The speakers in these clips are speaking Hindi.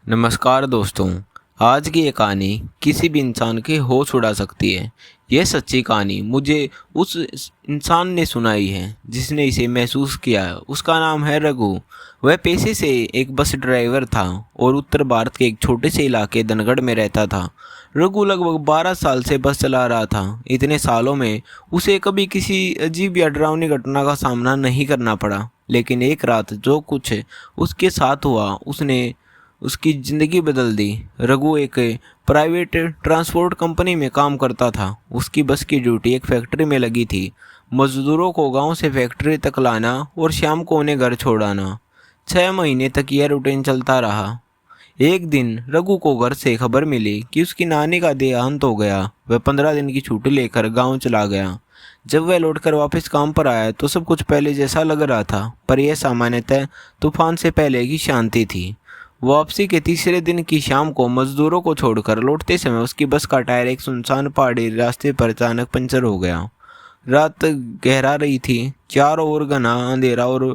नमस्कार दोस्तों। आज की ये कहानी किसी भी इंसान के होश उड़ा सकती है। यह सच्ची कहानी मुझे उस इंसान ने सुनाई है जिसने इसे महसूस किया है। उसका नाम है रघु। वह पेशे से एक बस ड्राइवर था और उत्तर भारत के एक छोटे से इलाके धनगढ़ में रहता था। रघु लगभग 12 साल से बस चला रहा था। इतने सालों में उसे कभी किसी अजीब या डरावनी घटना का सामना नहीं करना पड़ा, लेकिन एक रात जो कुछ उसके साथ हुआ उसने उसकी ज़िंदगी बदल दी। रघु एक प्राइवेट ट्रांसपोर्ट कंपनी में काम करता था। उसकी बस की ड्यूटी एक फैक्ट्री में लगी थी। मजदूरों को गांव से फैक्ट्री तक लाना और शाम को उन्हें घर छोड़ाना। 6 महीने तक यह रूटीन चलता रहा। एक दिन रघु को घर से खबर मिली कि उसकी नानी का देहांत हो गया। वह 15 दिन की छुट्टी लेकर गांव चला गया। जब वह लौटकर वापस काम पर आया तो सब कुछ पहले जैसा लग रहा था, पर यह सामान्यतः तूफान से पहले की शांति थी। वापसी के तीसरे दिन की शाम को मजदूरों को छोड़कर लौटते समय उसकी बस का टायर एक सुनसान पहाड़ी रास्ते पर अचानक पंचर हो गया। रात गहरा रही थी। चारों ओर घना अंधेरा और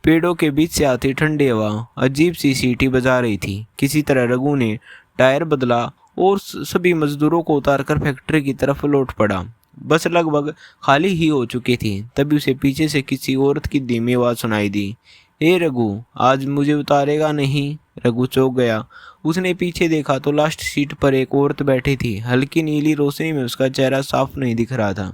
पेड़ों के बीच से आती ठंडी हवा अजीब सी सीटी बजा रही थी। किसी तरह रघु ने टायर बदला और सभी मजदूरों को उतारकर फैक्ट्री की तरफ लौट पड़ा। बस लगभग खाली ही हो चुकी थी। तभी उसे पीछे से किसी औरत की धीमी आवाज़ सुनाई दी, हे रघु, आज मुझे उतारेगा नहीं? रघु चौंक गया। उसने पीछे देखा तो लास्ट सीट पर एक औरत बैठी थी। हल्की नीली रोशनी में उसका चेहरा साफ नहीं दिख रहा था।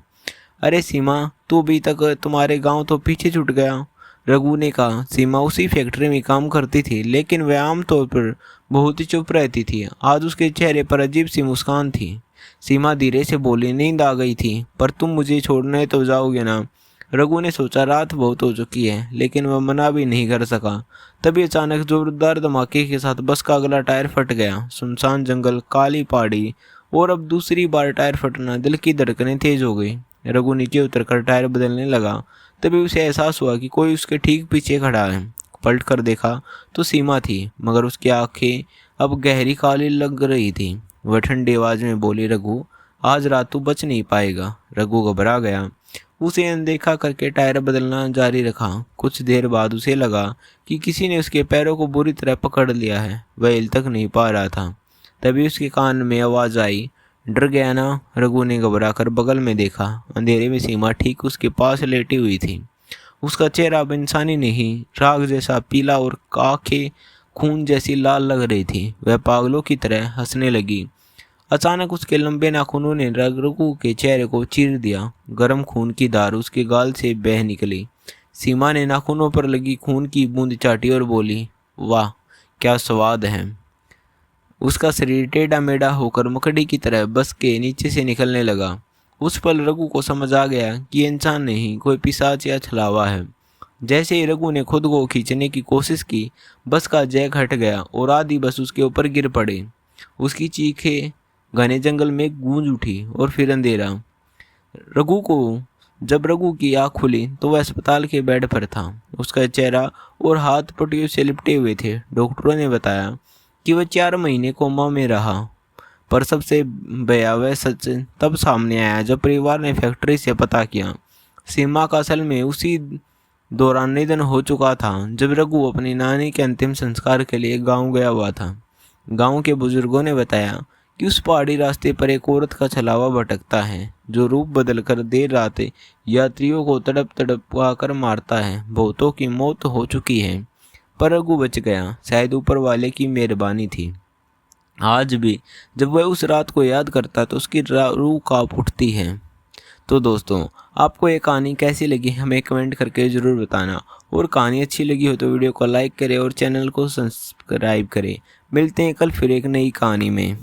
अरे सीमा, तू अभी तक तुम्हारे गांव तो पीछे छूट गया, रघु ने कहा। सीमा उसी फैक्ट्री में काम करती थी, लेकिन वह आमतौर पर बहुत ही चुप रहती थी। आज उसके चेहरे पर अजीब सी मुस्कान थी। सीमा धीरे से बोली, नींद आ गई थी, पर तुम मुझे छोड़ने तो जाओगे ना? रघु ने सोचा रात बहुत हो चुकी है, लेकिन वह मना भी नहीं कर सका। तभी अचानक जोरदार धमाके के साथ बस का अगला टायर फट गया। सुनसान जंगल, काली पहाड़ी और अब दूसरी बार टायर फटना। दिल की धड़कनें तेज हो गई। रघु नीचे उतरकर टायर बदलने लगा। तभी उसे एहसास हुआ कि कोई उसके ठीक पीछे खड़ा है। पलट कर देखा तो सीमा थी, मगर उसकी आंखें अब गहरी काली लग रही थी। वह ठंडी आवाज में बोली, रघु, आज रात तू बच नहीं पाएगा। रघु घबरा गया। उसे अनदेखा करके टायर बदलना जारी रखा। कुछ देर बाद उसे लगा कि किसी ने उसके पैरों को बुरी तरह पकड़ लिया है। वह हिल तक नहीं पा रहा था। तभी उसके कान में आवाज़ आई, डर गया ना? रघु ने घबरा कर बगल में देखा। अंधेरे में सीमा ठीक उसके पास लेटी हुई थी। उसका चेहरा अब इंसानी नहीं, राख जैसा पीला और आंखें खून जैसी लाल लग रही थी। वह पागलों की तरह हंसने लगी। अचानक उसके लंबे नाखूनों ने रघु के चेहरे को चीर दिया। गर्म खून की धार उसके गाल से बह निकली। सीमा ने नाखूनों पर लगी खून की बूंद चाटी और बोली, वाह, क्या स्वाद है। उसका शरीर टेढ़ा मेढ़ा होकर मकड़ी की तरह बस के नीचे से निकलने लगा। उस पल रघु को समझ आ गया कि ये इंसान नहीं, कोई पिशाच या छलावा है। जैसे ही रघु ने खुद को खींचने की कोशिश की, बस का जैक हट गया और आधी बस उसके ऊपर गिर पड़ी। उसकी चीखें घने जंगल में गूंज उठी और फिर अंधेरा। जब रघु की आँख खुली तो वह अस्पताल के बेड पर था। उसका चेहरा और हाथ पट्टियों से लिपटे हुए थे। डॉक्टरों ने बताया कि वह 4 महीने कोमा में रहा। पर सबसे भयावह सच तब सामने आया जब परिवार ने फैक्ट्री से पता किया। सीमा का असल में उसी दौरान निधन हो चुका था जब रघु अपनी नानी के अंतिम संस्कार के लिए गांव गया हुआ था। गांव के बुजुर्गों ने बताया कि उस पहाड़ी रास्ते पर एक औरत का छलावा भटकता है, जो रूप बदलकर देर रात यात्रियों को तड़प तड़पा कर मारता है। बहुतों की मौत हो चुकी है, पर रघु बच गया। शायद ऊपर वाले की मेहरबानी थी। आज भी जब वह उस रात को याद करता तो उसकी रूह कांप उठती है। तो दोस्तों, आपको ये कहानी कैसी लगी हमें कमेंट करके ज़रूर बताना। और कहानी अच्छी लगी हो तो वीडियो को लाइक करें और चैनल को सब्सक्राइब करें। मिलते हैं कल फिर एक नई कहानी में।